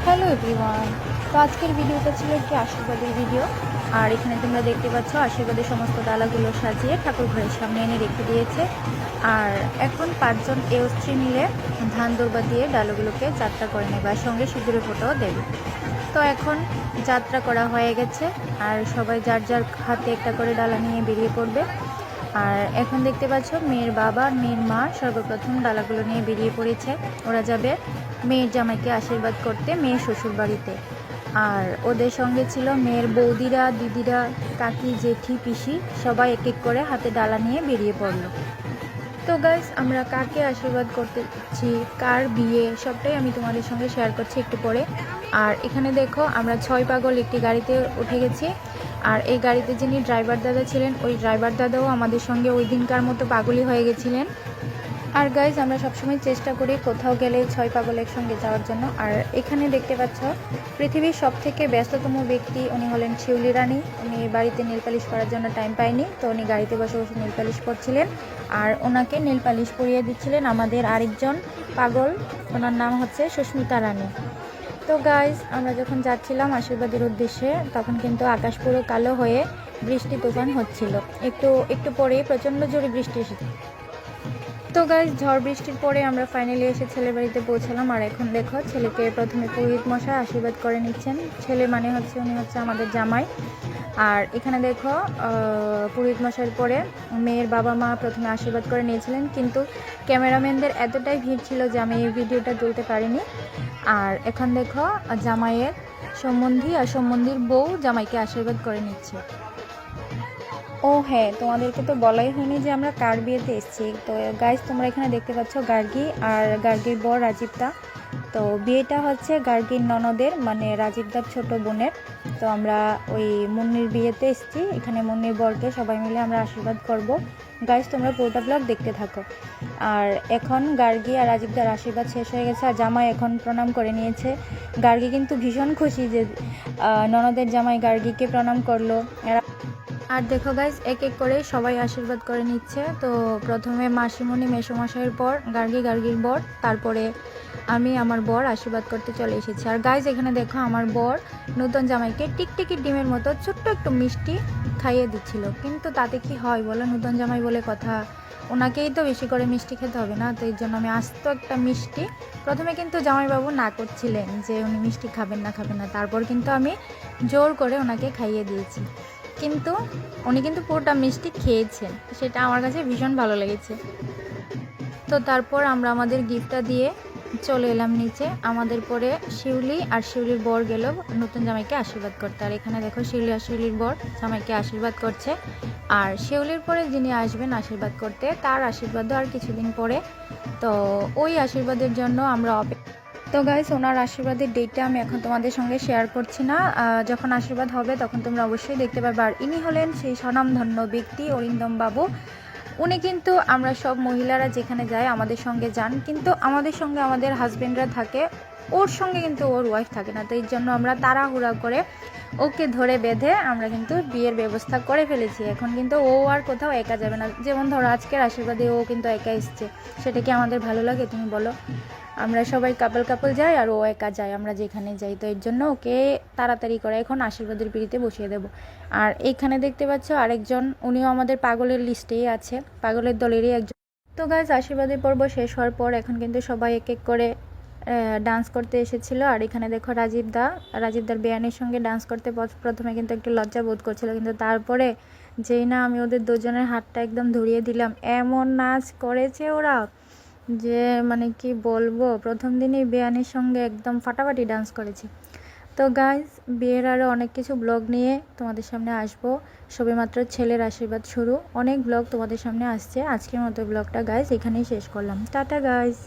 Hello everyone. তো আজকের ভিডিওটা ছিল একটি আশীর্বাদের ভিডিও। আর এখানে তোমরা দেখতে পাচ্ছ আশীর্বাদের সমস্ত ডালাগুলো সাজিয়ে ঠাকুর ঘরের সামনে এনে রেখে দিয়েছে। আর এখন 5জন স্ত্রী মিলে ধান দৌড়বা দিয়ে ডালাগুলোকে যাত্রা করে নেবে আর সঙ্গে সিঁদুরের ফোঁটাও দেবে। তো এখন যাত্রা করা হয়ে গেছে আর সবাই যার যার হাতে একটা করে ডালা নিয়ে বেরিয়ে পড়বে। আর এখন দেখতে পাচ্ছ মেয়ের বাবা আর মেয়ের মা সর্বপ্রথম ডালাগুলো নিয়ে বেরিয়ে পড়েছে। ওরা যাবে মেয়ের জামাইকে আশীর্বাদ করতে মেয়ের শ্বশুর বাড়িতে। আর ওদের সঙ্গে ছিল মেয়ের বৌদিরা, দিদিরা, কাকি, জেঠি, পিসি, সবাই এক এক করে হাতে ডালা নিয়ে বেরিয়ে পড়লো। তো গাইস, আমরা কাকে আশীর্বাদ করতেছি, কার বিয়ে, সবটাই আমি তোমাদের সঙ্গে শেয়ার করছি একটু পরে। আর এখানে দেখো আমরা 6 পাগল একটি গাড়িতে উঠে গেছি। আর এই গাড়িতে যিনি ড্রাইভার দাদা ছিলেন, ওই ড্রাইভার দাদাও আমাদের সঙ্গে ওই দিনকার মতো পাগলই হয়ে গেছিলেন। আর গাইজ, আমরা সবসময় চেষ্টা করি কোথাও গেলে 6 পাগল একসঙ্গে যাওয়ার জন্য। আর এখানে দেখতে পাচ্ছ পৃথিবীর সবথেকে ব্যস্ততম ব্যক্তি, উনি হলেন শিউলি রানী। উনি বাড়িতে নীল পালিশ করার জন্য টাইম পায়নি, তো উনি গাড়িতে বসে বসে নীল পালিশ করছিলেন। আর ওনাকে নীল পালিশ পরিয়ে দিচ্ছিলেন আমাদের আরেকজন পাগল, ওনার নাম হচ্ছে সুস্মিতা রানী। তো গাইজ, আমরা যখন যাচ্ছিলাম আশীর্বাদের উদ্দেশ্যে, তখন কিন্তু আকাশ পুরো কালো হয়ে বৃষ্টি তুফান হচ্ছিল। একটু পরেই প্রচণ্ড জোরে বৃষ্টি এসেছে। তো গাইজ, ঝড় বৃষ্টির পরে আমরা ফাইনালি এসে ছেলের বাড়িতে পৌঁছালাম। আর এখন দেখো ছেলেকে প্রথমে পুরোহিত মশাই আশীর্বাদ করে নিচ্ছেন। ছেলে মানে হচ্ছে উনি হচ্ছে আমাদের জামাই। আর এখানে দেখো পুরোহিত মশাইয়ের পরে মেয়ের বাবা মা প্রথমে আশীর্বাদ করে নিয়েছিলেন, কিন্তু ক্যামেরাম্যানদের এতটাই ভিড় ছিল যে আমি এই ভিডিওটা তুলতে পারিনি। আর এখন দেখো জামাইয়ের সম্বন্ধী আর সম্বন্ধীর বউ জামাইকে আশীর্বাদ করে নিচ্ছে। ও হ্যাঁ, তোমাদেরকে তো বলাই হয়নি যে আমরা কার বিয়েতে এসেছি। তো গাইজ, তোমরা এখানে দেখতে পাচ্ছ গার্গী আর গার্গীর বর রাজীবদা। তো বিয়েটা হচ্ছে গার্গীর ননদের, মানে রাজীবদার ছোট বোনের। তো আমরা ওই মুন্নির বিয়েতে এসেছি। এখানে মুন্নির বরকে সবাই মিলে আমরা আশীর্বাদ করব। গাইজ, তোমরা পুরোটা ব্লগ দেখতে থাকো। আর এখন গার্গী আর রাজীবদার আশীর্বাদ শেষ হয়ে গেছে আর জামাই এখন প্রণাম করে নিয়েছে। গার্গী কিন্তু ভীষণ খুশি যে ননদের জামাই গার্গীকে প্রণাম করলো। আর দেখো গাইজ, এক এক করে সবাই আশীর্বাদ করে নিচ্ছে। তো প্রথমে মাসিমণি মেসোমশাইয়ের পর গার্গীর বর, তারপরে আমি আমার বর আশীর্বাদ করতে চলে এসেছি। আর গাইজ, এখানে দেখো আমার বর নতুন জামাইকে টিকটিকি ডিমের মতো ছোট্ট একটু মিষ্টি খাইয়ে দিচ্ছিল। কিন্তু তাতে কি হয় বলো, নতুন জামাই বলে কথা, ওনাকেই তো বেশি করে মিষ্টি খেতে হবে না। তো এই জন্য আমি আস্ত একটা মিষ্টি, প্রথমে কিন্তু জামাইবাবু না করছিলেন যে উনি মিষ্টি খাবেন না। তারপর কিন্তু আমি জোর করে ওনাকে খাইয়ে দিয়েছি, কিন্তু উনি কিন্তু পুরোটা মিষ্টি খেয়েছেন। সেটা আমার কাছে ভীষণ ভালো লেগেছে। তো তারপর আমরা আমাদের গিফটটা দিয়ে চলে এলাম নিচে। আমাদের পরে শিউলি আর শিউলির বর গেল নতুন জামাইকে আশীর্বাদ করতে। আর এখানে দেখো শিউলি আর শিউলির বর জামাইকে আশীর্বাদ করছে। আর শিউলির পরে যিনি আসবেন আশীর্বাদ করতে, তার আশীর্বাদও আর কিছুদিন পরে। তো ওই আশীর্বাদের জন্য আমরা তো গাইস, ওনার আশীর্বাদের ডেটটা আমি এখন তোমাদের সঙ্গে শেয়ার করছি না। যখন আশীর্বাদ হবে তখন তোমরা অবশ্যই দেখতে পাবে। আর ইনি হলেন সেই স্বনামধন্য ব্যক্তি অরিন্দম বাবু। উনি কিন্তু আমরা সব মহিলারা যেখানে যাই আমাদের সঙ্গে যান, কিন্তু আমাদের সঙ্গে আমাদের হাজব্যান্ডরা থাকে, ওর সঙ্গে কিন্তু ওর ওয়াইফ থাকে না। তো এই জন্য আমরা তাড়াহুড়া করে ওকে ধরে বেঁধে আমরা কিন্তু বিয়ের ব্যবস্থা করে ফেলেছি। এখন কিন্তু ও আর কোথাও একা যাবে না। যেমন ধরো আজকের আশীর্বাদে ও কিন্তু একা এসছে, সেটা কি আমাদের ভালো লাগে তুমি বলো? আমরা সবাই কাপল যাই আর ও একা যায় আমরা যেখানে যাই। তো এর জন্য ওকে তাড়াতাড়ি করে এখন আশীর্বাদের পিঁড়িতে বসিয়ে দেব। আর এইখানে দেখতে পাচ্ছ আরেকজন, উনিও আমাদের পাগলের লিস্টেই আছে, পাগলের দলেরই একজন। তো গাইজ, আশীর্বাদের পর্ব শেষ হওয়ার পর এখন কিন্তু সবাই এক এক করে ডান্স করতে এসেছিল। আর এখানে দেখো রাজীবদার বেয়ানের সঙ্গে ডান্স করতে প্রথমে কিন্তু একটু লজ্জা বোধ করছিল, কিন্তু তারপরে যেই না আমি ওদের দুজনের হাতটা একদম ধরিয়ে দিলাম, এমন নাচ করেছে ওরা যে মানে কি বলবো, প্রথম দিনই বেয়ানের সঙ্গে একদম ফাটাফাটি ডান্স করেছে। তো গাইজ, বিয়ের আরও অনেক কিছু ব্লগ নিয়ে তোমাদের সামনে আসবো। সবেমাত্র ছেলের আশীর্বাদ শুরু, অনেক ব্লগ তোমাদের সামনে আসছে। আজকের মতো ব্লগটা গাইজ এখানেই শেষ করলাম। Tata guys.